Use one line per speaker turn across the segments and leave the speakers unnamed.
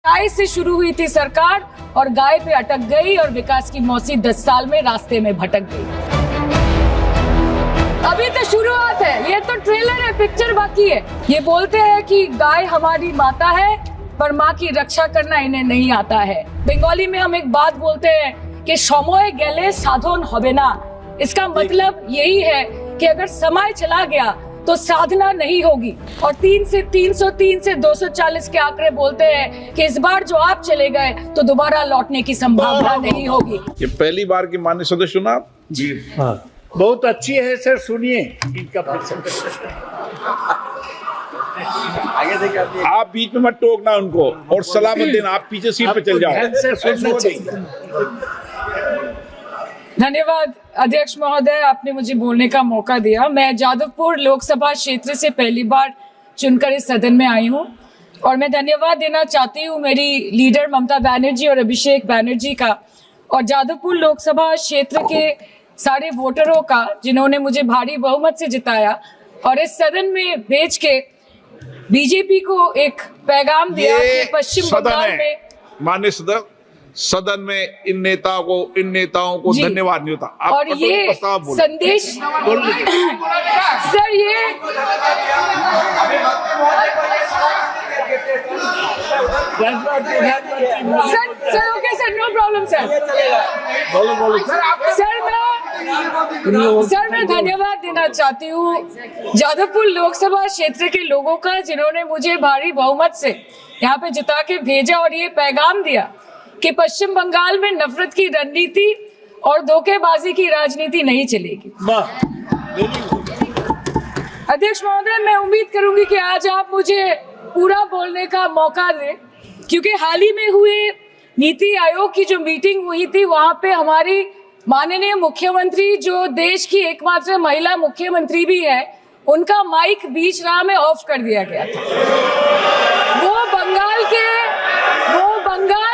गाय से शुरू हुई थी सरकार और गाय पे अटक गई और विकास की मौसी 10 साल में रास्ते में भटक गई। अभी तो शुरुआत है, ये तो ट्रेलर है, पिक्चर बाकी है। ये बोलते हैं कि गाय हमारी माता है पर माँ की रक्षा करना इन्हें नहीं आता है। बंगाली में हम एक बात बोलते हैं कि समय गेले साधन होबे ना। इसका मतलब यही है कि अगर समय चला गया तो साधना नहीं होगी। और 3 से 303 से 240 के आंकड़े बोलते हैं कि इस बार जो आप चले गए तो दोबारा लौटने की संभावना नहीं होगी।
ये पहली बार की माननीय सदस्य सुना
जी हाँ, बहुत अच्छी है सर, सुनिए इनका आगे देखिए।
आप बीच में मत टोकना उनको और सलाह मत देना, आप पीछे सीट पे चल जाओ।
धन्यवाद अध्यक्ष महोदय, आपने मुझे बोलने का मौका दिया। मैं जादवपुर लोकसभा क्षेत्र से पहली बार चुनकर इस सदन में आई हूँ और मैं धन्यवाद देना चाहती हूँ मेरी लीडर ममता बनर्जी और अभिषेक बनर्जी का और जादवपुर लोकसभा क्षेत्र के सारे वोटरों का जिन्होंने मुझे भारी बहुमत से जिताया और इस सदन में भेज के बीजेपी को एक पैगाम दिया कि पश्चिम बंगाल में
माननीय सदन में इन नेताओं को धन्यवाद नहीं होता। आप
और ये संदेश सर, ये sir okay sir, no problem sir. Sir मैं धन्यवाद देना चाहती हूँ जादवपुर लोकसभा क्षेत्र के लोगों का जिन्होंने मुझे भारी बहुमत से यहाँ पे जिता के भेजा और ये पैगाम दिया कि पश्चिम बंगाल में नफरत की रणनीति और धोखेबाजी की राजनीति नहीं चलेगी। अध्यक्ष महोदय, मैं उम्मीद करूंगी कि आज आप मुझे पूरा बोलने का मौका दें, क्योंकि हाल ही में हुए नीति आयोग की जो मीटिंग हुई थी वहां पे हमारी माननीय मुख्यमंत्री, जो देश की एकमात्र महिला मुख्यमंत्री भी है, उनका माइक बीच राह में ऑफ कर दिया गया था। वो बंगाल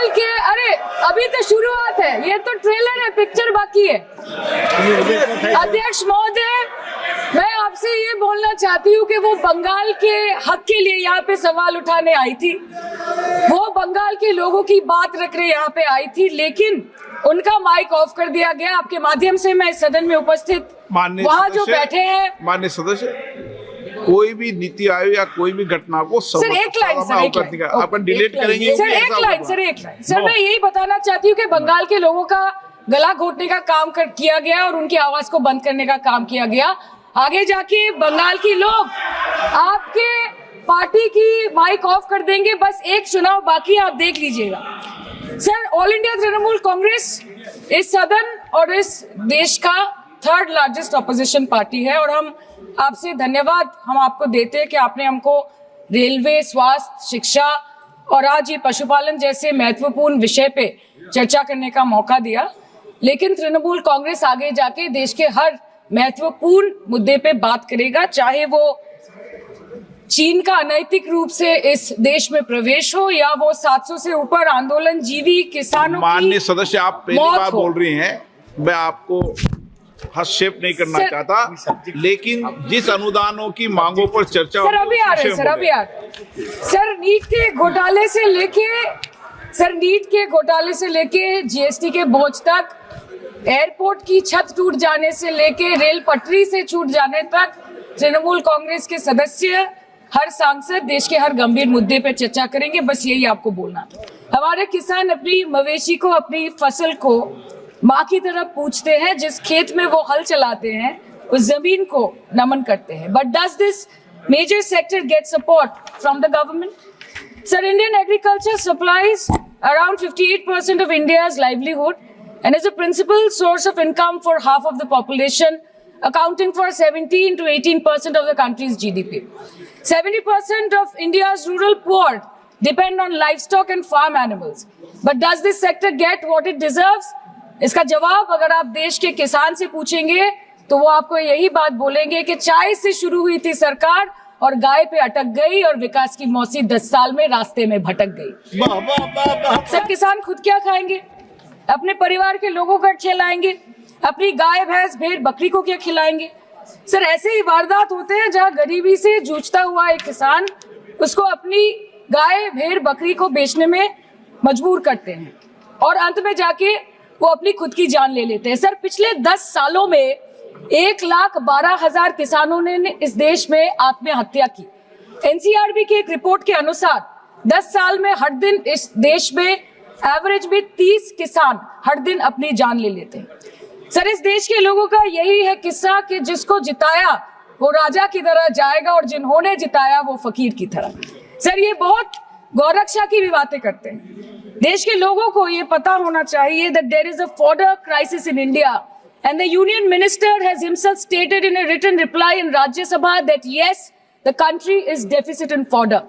के अरे अभी तो शुरुआत है, ये तो ट्रेलर है, पिक्चर बाकी है। अध्यक्ष महोदय, मैं आपसे ये बोलना चाहती हूँ कि वो बंगाल के हक के लिए यहाँ पे सवाल उठाने आई थी, वो बंगाल के लोगों की बात रखने यहाँ पे आई थी, लेकिन उनका माइक ऑफ कर दिया गया। आपके माध्यम से मैं इस सदन में उपस्थित वहाँ जो बैठे हैं
माननीय सदस्य, कोई भी नीति आयोग या कोई भी घटना को
सर एक लाइन
आप डिलीट करेंगे
सर, एक लाइन सर, मैं यही बताना चाहती हूँ कि बंगाल के लोगों का गला घोटने का काम किया गया और उनकी आवाज को बंद करने का काम किया गया। आगे जाके बंगाल के लोग आपके पार्टी की माइक ऑफ कर देंगे, बस एक चुनाव बाकी, आप देख लीजिएगा। Sir, all India Trinamool Congress इस सदन और इस देश का 3rd लार्जेस्ट ऑपोजिशन पार्टी है और हम आपसे धन्यवाद हम आपको देते हैं कि आपने हमको रेलवे, स्वास्थ्य, शिक्षा और आज ये पशुपालन जैसे महत्वपूर्ण विषय पे चर्चा करने का मौका दिया। लेकिन तृणमूल कांग्रेस आगे जाके देश के हर महत्वपूर्ण मुद्दे पे बात करेगा, चाहे वो चीन का अनैतिक रूप से इस देश में प्रवेश हो या वो 700 से ऊपर आंदोलन जीवी किसानों की
माननीय सदस्य, आप पहली बार बोल रही हैं, मैं आपको हस्तक्षेप नहीं करना चाहता, लेकिन जिस अनुदानों की मांगों पर चर्चा
सर अभी आ रहे सर, नीट के घोटाले से लेके जीएसटी के बोझ तक, एयरपोर्ट की छत टूट जाने से लेके रेल पटरी से छूट जाने तक तृणमूल कांग्रेस के सदस्य, हर सांसद देश के हर गंभीर मुद्दे पर चर्चा करेंगे। बस यही आपको बोलना। हमारे किसान अपनी मवेशी को, अपनी फसल को माँ की तरफ पूछते हैं, जिस खेत में वो हल चलाते हैं उस जमीन को नमन करते हैं। But does this major sector get support from the government? Sir, Indian agriculture supplies around 58% of India's livelihood and is a principal source of income for half of the population, accounting for 17 to 18% of the country's GDP. 70% of India's rural poor depend on livestock and farm animals. But does this sector get what it deserves? इसका जवाब अगर आप देश के किसान से पूछेंगे तो वो आपको यही बात बोलेंगे कि चाय से शुरू हुई थी सरकार और गाय पे अटक गई और विकास की मौसी 10 साल में रास्ते में भटक गई। सब किसान खुद क्या खाएंगे? अपने परिवार के लोगों का खिलाएंगे? अपनी गाय, भैंस, भेड़, बकरी को क्या खिलाएंगे? सर, ऐसे ही वारदात होते हैं जहां गरीबी से जूझता हुआ एक किसान उसको अपनी गाय भेड़ बकरी को बेचने में मजबूर करते हैं और अंत में जाके वो अपनी खुद की जान ले लेते हैं। सर, पिछले 10 सालों में 1,12,000 किसानों ने इस देश में आत्महत्या की। एनसीआरबी की एक रिपोर्ट के अनुसार 10 साल में हर दिन इस देश में एवरेज में 30 किसान हर दिन अपनी जान ले लेते हैं। सर, इस देश के लोगों का यही है किस्सा कि जिसको जिताया वो राजा की तरह जाएगा और जिन्होंने जिताया वो फकीर की तरह। सर, ये बहुत गौरक्षा की भी बातें करते हैं। देश के लोगों को ये पता होना चाहिए that there is a fodder crisis in India and the union minister has himself stated in a written reply in Rajya Sabha that yes, the country is deficit in fodder.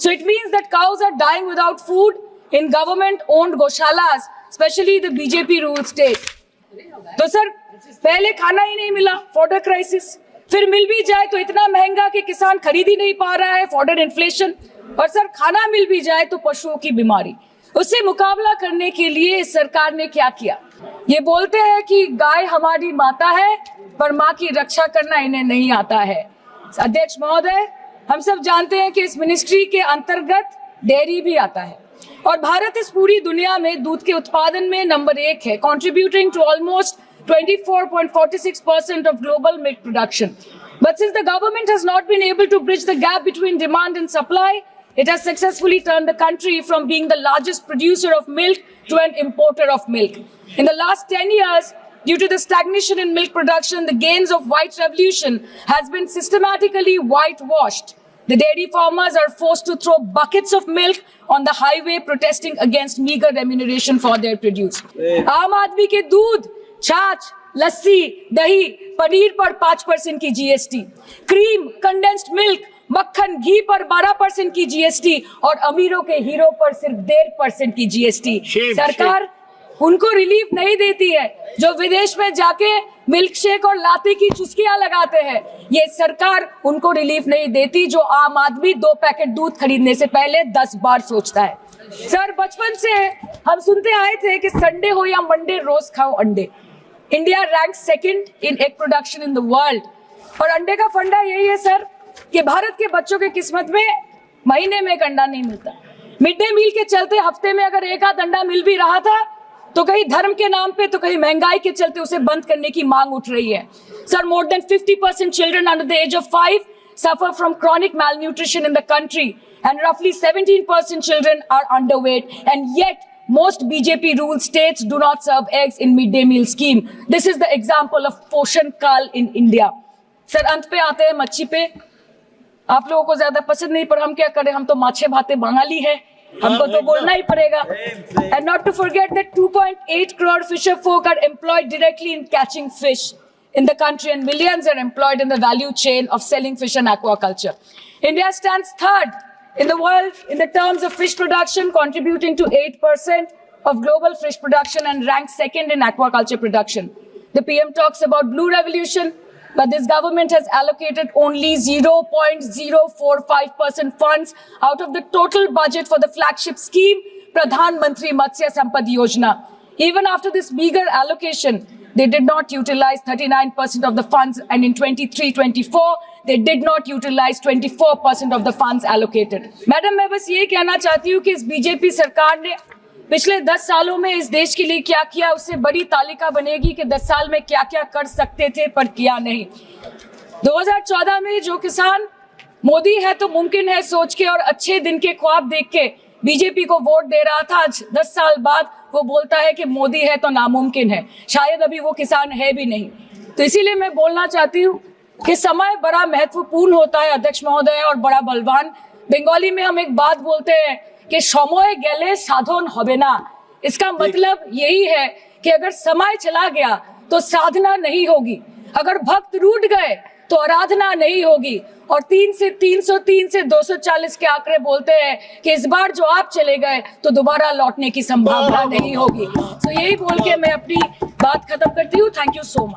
So it means that cows are dying without food in government owned goshalas, especially the BJP ruled state. तो sir, पहले खाना ही नहीं मिला, fodder crisis, फिर मिल भी जाए तो इतना महंगा कि किसान खरीद ही नहीं पा रहा है, फॉडर इन्फ्लेशन, और सर खाना मिल भी जाए तो पशुओं की बीमारी। उससे मुकाबला करने के लिए इस सरकार ने क्या किया? ये बोलते हैं कि गाय हमारी माता है, पर माँ की रक्षा करना इन्हें नहीं आता है। अध्यक्ष महोदय, हम सब जानते हैं कि इस मिनिस्ट्री के अंतर्गत डेयरी भी आता है और भारत इस पूरी दुनिया में दूध के उत्पादन में नंबर 1 है, contributing to almost 24.46% of global milk production. But since the government has not been able to bridge the gap between demand and supply, it has successfully turned the country from being the largest producer of milk to an importer of milk. In the last 10 years, due to the stagnation in milk production, the gains of white revolution has been systematically whitewashed. The dairy farmers are forced to throw buckets of milk on the highway protesting against meager remuneration for their produce. आम आदमी के दूध, छाछ, लस्सी, दही, पनीर पर 5% की GST, cream, condensed milk, मक्खन, घी पर 12% की जीएसटी और अमीरों के हीरो पर सिर्फ 1.5% की जीएसटी। सरकार उनको रिलीफ नहीं देती है जो विदेश में जाके मिल्क शेक और लाते की चुस्कियां लगाते हैं। ये सरकार उनको रिलीफ नहीं देती जो आम आदमी 2 पैकेट दूध खरीदने से पहले 10 बार सोचता है। सर, बचपन से हम सुनते आए थे कि संडे हो या मंडे रोज खाओ अंडे। India rank 2nd in egg production in the world और अंडे का फंडा यही है सर कि भारत के बच्चों के किस्मत में महीने में एक अंडा नहीं मिलता। मिड डे मील के चलते हफ्ते में अगर एक आध अंडा मिल भी रहा था तो कहीं धर्म के नाम पे तो कहीं महंगाई के चलते उसे बंद करने की मांग उठ रही है। Sir, more than 50% children under the age of 5 suffer from chronic malnutrition in the country and roughly 17% children are underweight, and yet most BJP ruled states do not serve eggs in midday meal scheme. This is the example of Poshan Kal in India. Sir, अंत पे आते हैं मच्छी पे। आप लोगों को ज्यादा पसंद नहीं, पर हम क्या करें, हम तो माछे भाते बंगाली है, हमको तो बोलना ही पड़ेगा। And not to forget that 2.8 crore fisher folk are employed directly in catching fish in the country and millions are employed in the value chain of selling fish and aquaculture. India stands 3rd in the world in the terms of fish production, contributing to 8% of global fish production and ranks 2nd in aquaculture production. The PM talks about blue revolution, but this government has allocated only 0.045% funds out of the total budget for the flagship scheme, Pradhan Mantri Matsya Sampad Yojana. Even after this meager allocation, they did not utilize 39% of the funds, and in 23-24, they did not utilize 24% of the funds allocated. Madam, मैं बस ये कहना चाहती हूँ कि इस BJP सरकार ने पिछले 10 सालों में इस देश के लिए क्या किया, उससे बड़ी तालिका बनेगी कि 10 साल में क्या क्या कर सकते थे पर किया नहीं। 2014 में जो किसान मोदी है तो मुमकिन है सोच के और अच्छे दिन के ख्वाब देख के बीजेपी को वोट दे रहा था, आज 10 साल बाद वो बोलता है कि मोदी है तो नामुमकिन है, शायद अभी वो किसान है भी नहीं। तो इसीलिए मैं बोलना चाहती हूँ कि समय बड़ा महत्वपूर्ण होता है अध्यक्ष महोदय और बड़ा बलवान। बंगाली में हम एक बात बोलते हैं कि समय गेले साधन होबे ना। इसका मतलब यही है कि अगर समय चला गया तो साधना नहीं होगी, अगर भक्त रूठ गए तो आराधना नहीं होगी। और 3 से 303 से 240 के आंकड़े बोलते हैं कि इस बार जो आप चले गए तो दोबारा लौटने की संभावना नहीं होगी। तो यही बोल के मैं अपनी बात खत्म करती हूँ। Thank you so much.